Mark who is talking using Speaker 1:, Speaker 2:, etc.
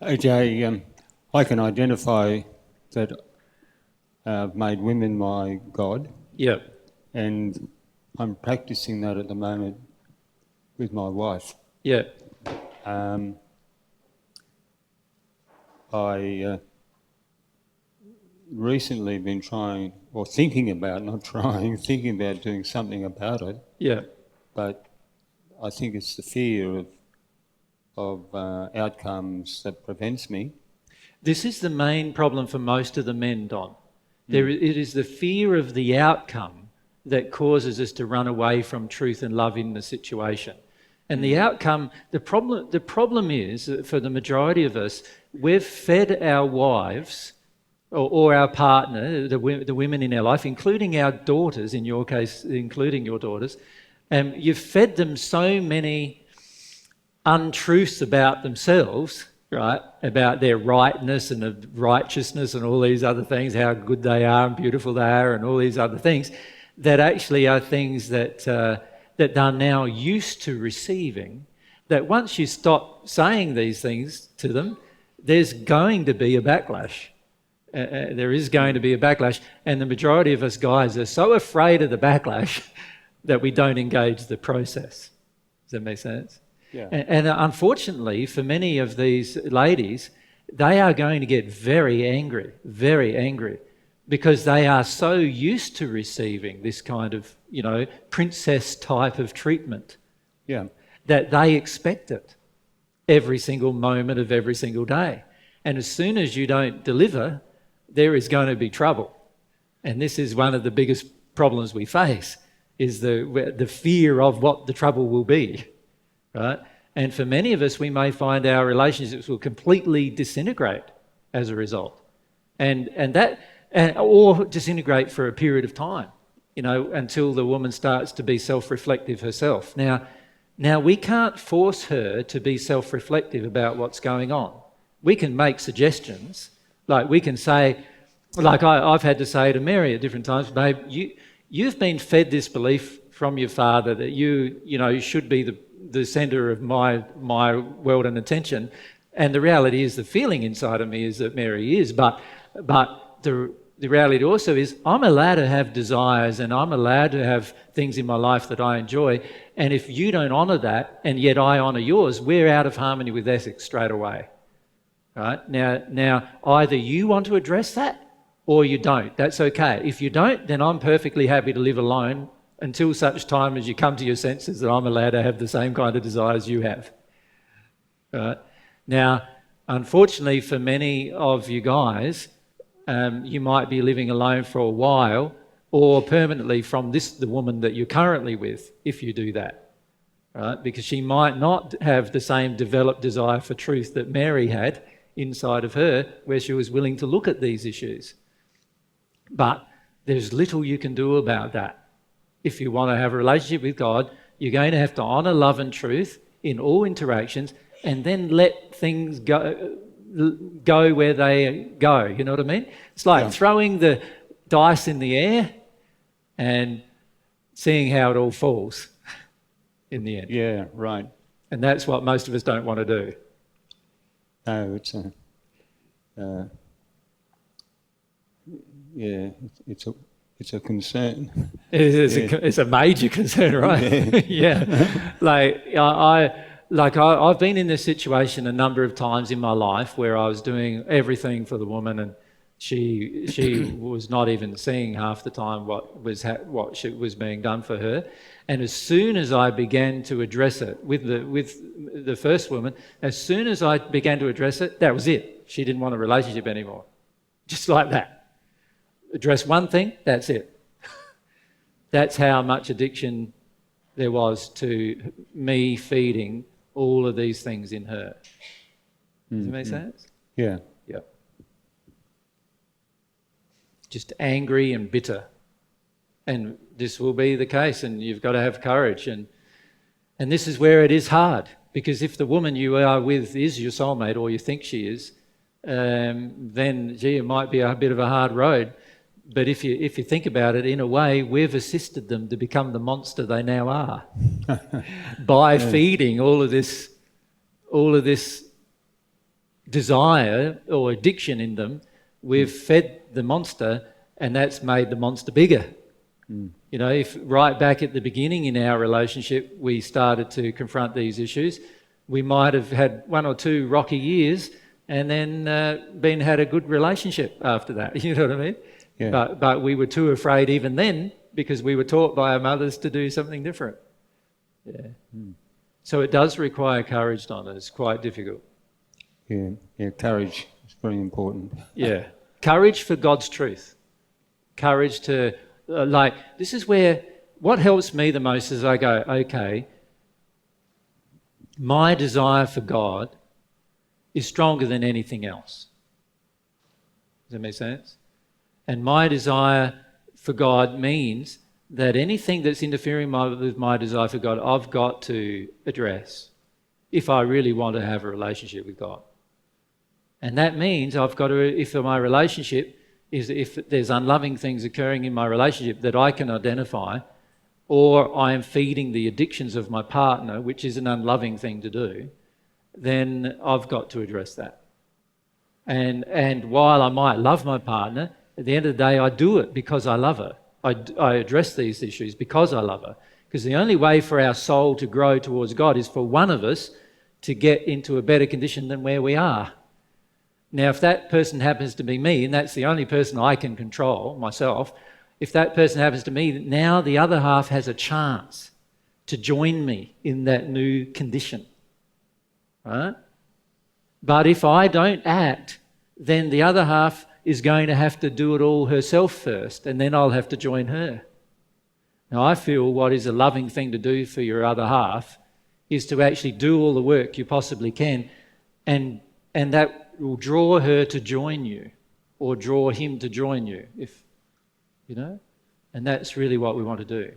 Speaker 1: AJ, I can identify that I've made women my God,
Speaker 2: Yeah.
Speaker 1: and I'm practicing that at the moment with my wife.
Speaker 2: Yeah.
Speaker 1: I recently been trying, or thinking about, not trying, thinking about doing something about it,
Speaker 2: Yeah.
Speaker 1: but I think it's the fear of outcomes that prevents me.
Speaker 2: This is the main problem for most of the men, Don. It is the fear of the outcome that causes us to run away from truth and love in the situation. And the outcome, the problem is that for the majority of us, we've fed our wives or our partner, the women in our life, including our daughters, in your case, including your daughters, you've fed them so many untruths about themselves, right? About their rightness and righteousness and all these other things, how good they are and beautiful they are and all these other things, that actually are things that they're now used to receiving, that once you stop saying these things to them, there's going to be a backlash. There is going to be a backlash, and the majority of us guys are so afraid of the backlash that we don't engage the process. Does that make sense?
Speaker 1: Yeah.
Speaker 2: And unfortunately, for many of these ladies, they are going to get very angry, because they are so used to receiving this kind of, princess type of treatment, that they expect it every single moment of every single day. And as soon as you don't deliver, there is going to be trouble. And this is one of the biggest problems we face, is the fear of what the trouble will be, right? And for many of us, we may find our relationships will completely disintegrate as a result, or disintegrate for a period of time, until the woman starts to be self-reflective herself. Now we can't force her to be self-reflective about what's going on. We can make suggestions, like we can say, like I've had to say to Mary at different times, babe, you've been fed this belief from your father that you should be the centre of my world and attention, and the reality is, the feeling inside of me is that Mary is, but the reality also is I'm allowed to have desires, and I'm allowed to have things in my life that I enjoy, and if you don't honour that and yet I honour yours, we're out of harmony with ethics straight away. Right? Now, either you want to address that or you don't. That's okay. If you don't, then I'm perfectly happy to live alone until such time as you come to your senses that I'm allowed to have the same kind of desires you have. Right? Now, unfortunately for many of you guys, you might be living alone for a while, or permanently from the woman that you're currently with, if you do that. Right? Because she might not have the same developed desire for truth that Mary had inside of her, where she was willing to look at these issues. But there's little you can do about that. If you want to have a relationship with God, you're going to have to honour love and truth in all interactions, and then let things go where they go. You know what I mean? It's like throwing the dice in the air and seeing how it all falls in the end.
Speaker 1: Yeah, right.
Speaker 2: And that's what most of us don't want to do.
Speaker 1: No, it's a concern.
Speaker 2: It's a major concern, right? Yeah. I've been in this situation a number of times in my life where I was doing everything for the woman, and she was not even seeing half the time what was being done for her. And as soon as I began to address it with the first woman, as soon as I began to address it, that was it. She didn't want a relationship anymore. Just like that. Address one thing, that's it. That's how much addiction there was to me feeding all of these things in her. Does it make sense?
Speaker 1: Yeah.
Speaker 2: Yep. Just angry and bitter. And this will be the case, and you've got to have courage. And this is where it is hard, because if the woman you are with is your soulmate, or you think she is, then it might be a bit of a hard road. But if you think about it, in a way, we've assisted them to become the monster they now are by feeding all of this desire or addiction in them, we've fed the monster, and that's made the monster bigger. You know, if right back at the beginning in our relationship we started to confront these issues, we might have had 1 or 2 rocky years and then had a good relationship after that. You know what I mean?
Speaker 1: Yeah.
Speaker 2: But we were too afraid even then, because we were taught by our mothers to do something different. Yeah. So it does require courage, Donna. It's quite difficult.
Speaker 1: Yeah, courage is very important.
Speaker 2: Yeah. Courage for God's truth. Courage to, this is where, what helps me the most is I go, okay, my desire for God is stronger than anything else. Does that make sense? And my desire for God means that anything that's interfering with my desire for God, I've got to address if I really want to have a relationship with God. And that means I've got to, if my relationship is, if there's unloving things occurring in my relationship that I can identify, or I am feeding the addictions of my partner, which is an unloving thing to do, then I've got to address that. And while I might love my partner, at the end of the day, I do it because I love her. I address these issues because I love her. Because the only way for our soul to grow towards God is for one of us to get into a better condition than where we are. Now, if that person happens to be me, and that's the only person I can control, myself, if that person happens to me, now the other half has a chance to join me in that new condition. Right? But if I don't act, then the other half is going to have to do it all herself first, and then I'll have to join her. Now, I feel what is a loving thing to do for your other half is to actually do all the work you possibly can, and that will draw her to join you, or draw him to join you, if you know. And that's really what we want to do.